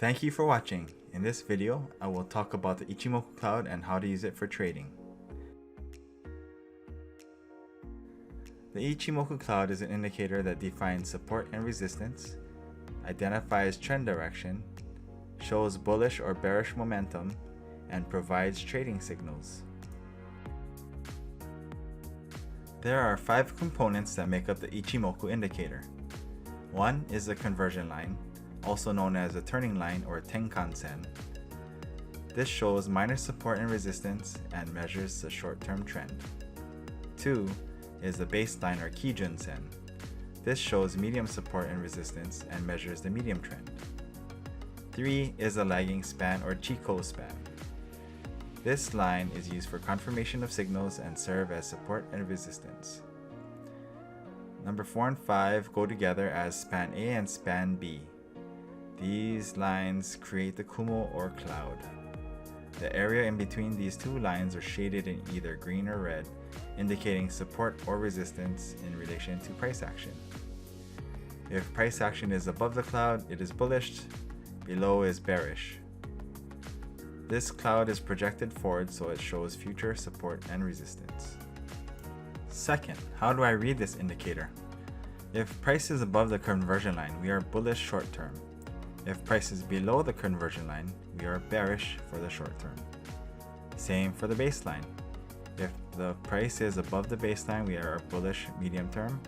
Thank you for watching. In this video, I will talk about the Ichimoku Cloud and how to use it for trading. The Ichimoku Cloud is an indicator that defines support and resistance, identifies trend direction, shows bullish or bearish momentum, and provides trading signals. There are 5 components that make up the Ichimoku indicator. One is the conversion line, also known as a turning line or Tenkan sen. This shows minor support and resistance and measures the short-term trend. 2 is the baseline or Kijun sen. This shows medium support and resistance and measures the medium trend. 3 is the lagging span or Chikou span. This line is used for confirmation of signals and serve as support and resistance. Number 4 and 5 go together as span A and span B. These lines create the Kumo or cloud. The area in between these two lines are shaded in either green or red, indicating support or resistance in relation to price action. If price action is above the cloud, it is bullish, below is bearish. This cloud is projected forward, so it shows future support and resistance. Second, how do I read this indicator? If price is above the conversion line, we are bullish short term. If price is below the conversion line, we are bearish for the short term. Same for the baseline. If the price is above the baseline, we are bullish medium term,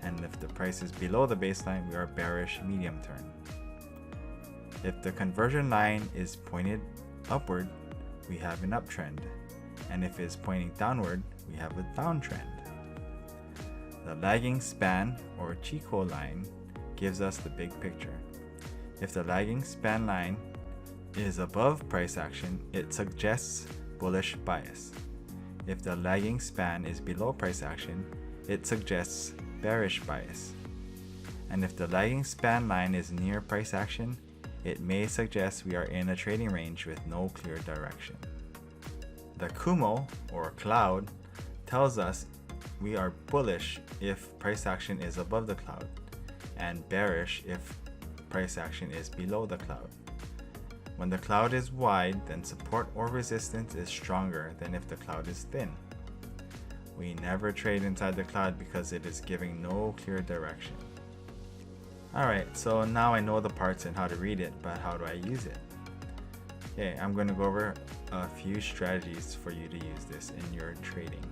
and if the price is below the baseline, we are bearish medium term. If the conversion line is pointed upward, we have an uptrend, and if it's pointing downward, we have a downtrend. The lagging span or Chikou line gives us the big picture. If the lagging span line is above price action, it suggests bullish bias. If the lagging span is below price action, it suggests bearish bias. And if the lagging span line is near price action, it may suggest we are in a trading range with no clear direction. The Kumo or cloud tells us we are bullish if price action is above the cloud, and bearish if price action is below the cloud. When the cloud is wide, then support or resistance is stronger than if the cloud is thin. We never trade inside the cloud because it is giving no clear direction. Alright, so now I know the parts and how to read it, but how do I use it? Okay, I'm going to go over a few strategies for you to use this in your trading.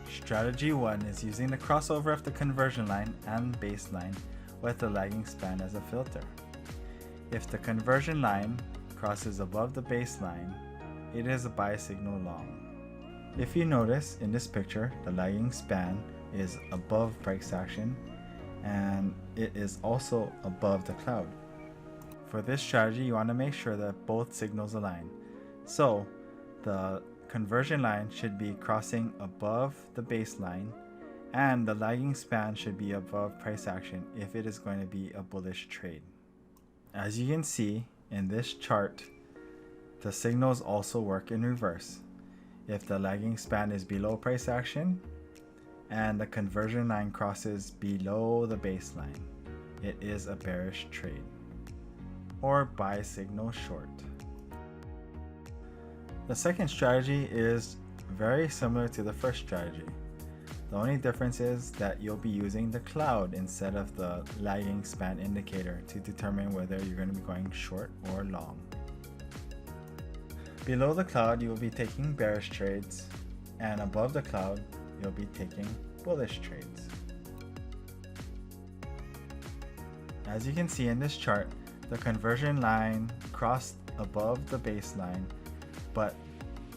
Strategy 1 is using the crossover of the conversion line and baseline with the lagging span as a filter. If the conversion line crosses above the baseline, it is a buy signal long. If you notice in this picture, the lagging span is above price action and it is also above the cloud. For this strategy, you want to make sure that both signals align. So the conversion line should be crossing above the baseline, and the lagging span should be above price action if it is going to be a bullish trade. As you can see in this chart, the signals also work in reverse. If the lagging span is below price action and the conversion line crosses below the baseline, it is a bearish trade or buy signal short. The second strategy is very similar to the first strategy. The only difference is that you'll be using the cloud instead of the lagging span indicator to determine whether you're going to be going short or long. Below the cloud, you will be taking bearish trades, and above the cloud, you'll be taking bullish trades. As you can see in this chart, the conversion line crossed above the baseline, but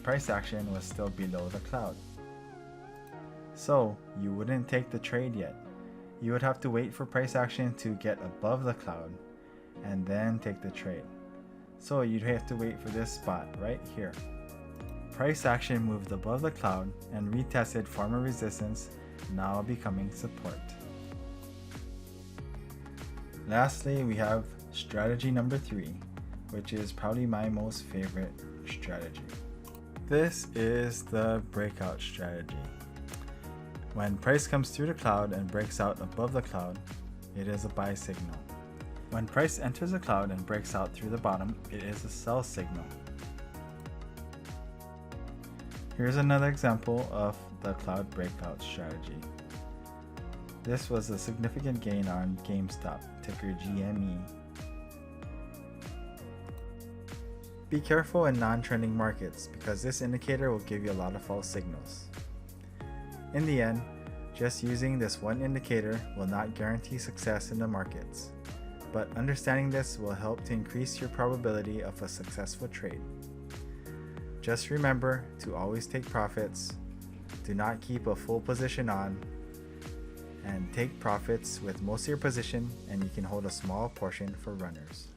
price action was still below the cloud. So you wouldn't take the trade yet. You would have to wait for price action to get above the cloud and then take the trade. So you'd have to wait for this spot right here. Price action moved above the cloud and retested former resistance, now becoming support. Lastly, we have strategy number 3, which is probably my most favorite strategy. This is the breakout strategy. When price comes through the cloud and breaks out above the cloud, it is a buy signal. When price enters a cloud and breaks out through the bottom, it is a sell signal. Here's another example of the cloud breakout strategy. This was a significant gain on GameStop, ticker GME. Be careful in non-trending markets because this indicator will give you a lot of false signals. In the end, just using this one indicator will not guarantee success in the markets, but understanding this will help to increase your probability of a successful trade. Just remember to always take profits, do not keep a full position on, and take profits with most of your position, and you can hold a small portion for runners.